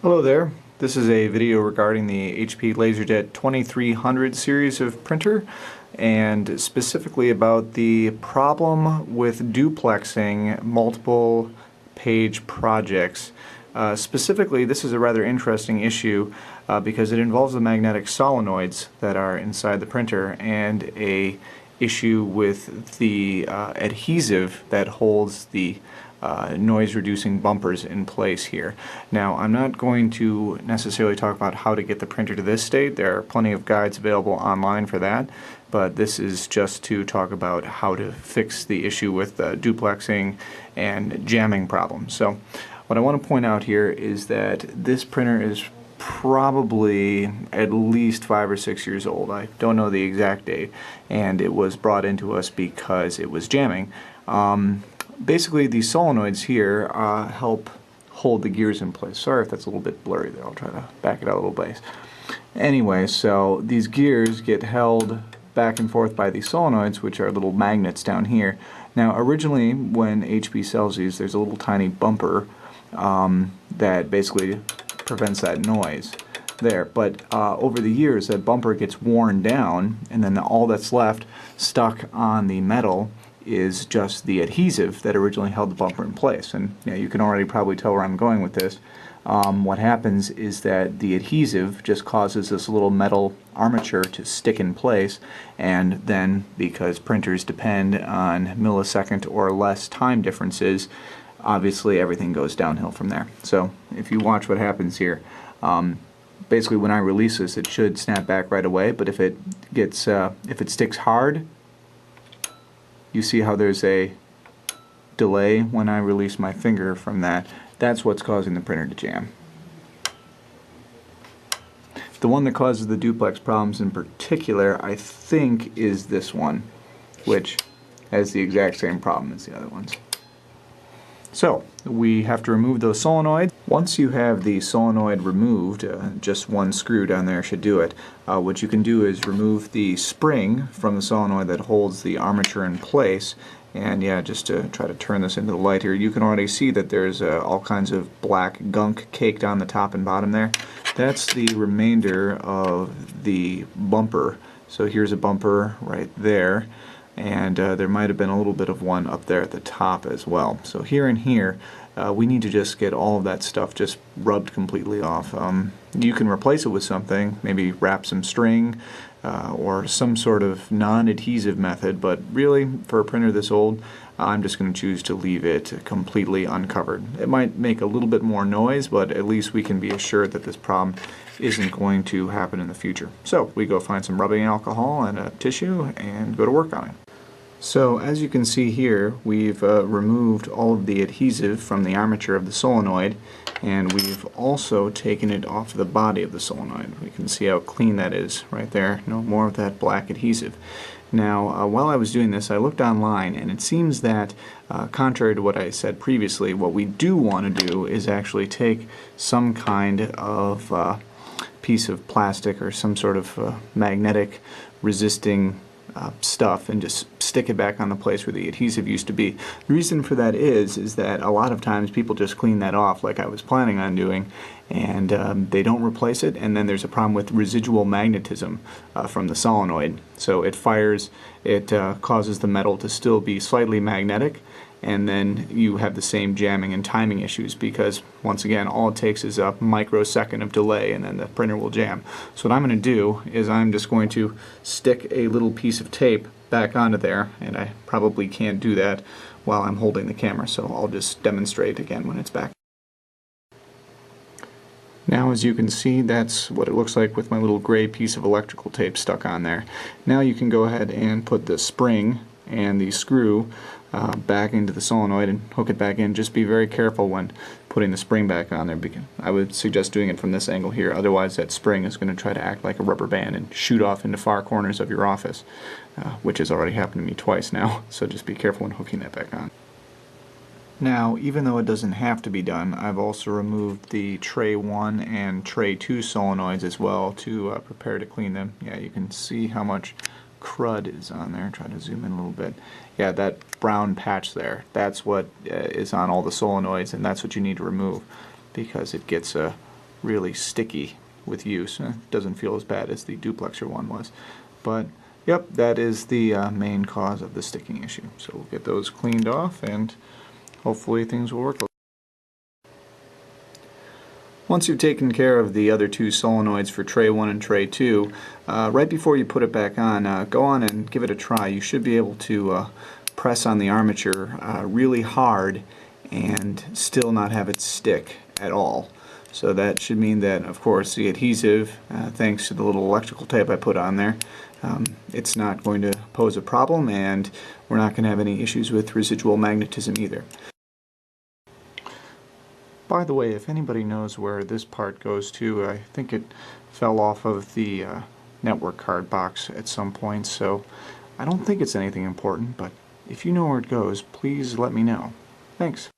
Hello there. This is a video regarding the HP LaserJet 2300 series of printer, and specifically about the problem with duplexing multiple page projects. Specifically, this is a rather interesting issue because it involves the magnetic solenoids that are inside the printer and a issue with the adhesive that holds the noise-reducing bumpers in place here. Now, I'm not going to necessarily talk about how to get the printer to this state. There are plenty of guides available online for that, but this is just to talk about how to fix the issue with duplexing and jamming problems. So, what I want to point out here is that this printer is probably at least 5 or 6 years old. I don't know the exact date, and it was brought into us because it was jamming. Basically, these solenoids here help hold the gears in place. Sorry if that's a little bit blurry there. I'll try to back it out a little bit. Anyway, so these gears get held back and forth by these solenoids, which are little magnets down here. Now, originally, when HP sells these, there's a little tiny bumper that basically prevents that noise there. But over the years, that bumper gets worn down, and then all that's left stuck on the metal is just the adhesive that originally held the bumper in place. And you can already probably tell where I'm going with this. What happens is that the adhesive just causes this little metal armature to stick in place, and then because printers depend on millisecond or less time differences, obviously everything goes downhill from there. So if you watch what happens here, basically when I release this, it should snap back right away, but if it sticks hard, you see how there's a delay when I release my finger from that. That's what's causing the printer to jam. The one that causes the duplex problems in particular, I think, is this one, which has the exact same problem as the other ones. So, we have to remove those solenoids. Once you have the solenoid removed, just one screw down there should do it. What you can do is remove the spring from the solenoid that holds the armature in place. And yeah, just to try to turn this into the light here, you can already see that there's all kinds of black gunk caked on the top and bottom there. That's the remainder of the bumper. So here's a bumper right there. And there might have been a little bit of one up there at the top as well. So here and here, we need to just get all of that stuff just rubbed completely off. You can replace it with something, maybe wrap some string or some sort of non-adhesive method, but really, for a printer this old, I'm just going to choose to leave it completely uncovered. It might make a little bit more noise, but at least we can be assured that this problem isn't going to happen in the future. So we go find some rubbing alcohol and a tissue and go to work on it. So as you can see here, we've removed all of the adhesive from the armature of the solenoid, and we've also taken it off the body of the solenoid. We can see how clean that is right there. No more of that black adhesive. Now, while I was doing this, I looked online, and it seems that, contrary to what I said previously, what we do want to do is actually take some kind of piece of plastic or some sort of magnetic resisting stuff and just stick it back on the place where the adhesive used to be. The reason for that is that a lot of times people just clean that off like I was planning on doing, and they don't replace it, and then there's a problem with residual magnetism from the solenoid. So it fires, it causes the metal to still be slightly magnetic, and then you have the same jamming and timing issues because, once again, all it takes is a microsecond of delay and then the printer will jam. So what I'm going to do is I'm just going to stick a little piece of tape back onto there, and I probably can't do that while I'm holding the camera, so I'll just demonstrate again when it's back. Now, as you can see, that's what it looks like with my little gray piece of electrical tape stuck on there. Now you can go ahead and put the spring and the screw back into the solenoid and hook it back in. Just be very careful when putting the spring back on there, because I would suggest doing it from this angle here, otherwise that spring is going to try to act like a rubber band and shoot off into far corners of your office, which has already happened to me twice now, so just be careful when hooking that back on. Now, even though it doesn't have to be done, I've also removed the tray 1 and tray 2 solenoids as well to prepare to clean them. Yeah, you can see how much crud is on there. Try to zoom in a little bit. Yeah, that brown patch there, that's what is on all the solenoids, and that's what you need to remove because it gets really sticky with use. It doesn't feel as bad as the duplexer one was. But yep, that is the main cause of the sticking issue. So we'll get those cleaned off and hopefully things will work. Once you've taken care of the other two solenoids for tray 1 and tray 2, right before you put it back on, go on and give it a try. You should be able to press on the armature really hard and still not have it stick at all. So that should mean that, of course, the adhesive, thanks to the little electrical tape I put on there, it's not going to pose a problem, and we're not going to have any issues with residual magnetism either. By the way, if anybody knows where this part goes to, I think it fell off of the network card box at some point, so I don't think it's anything important, but if you know where it goes, please let me know. Thanks.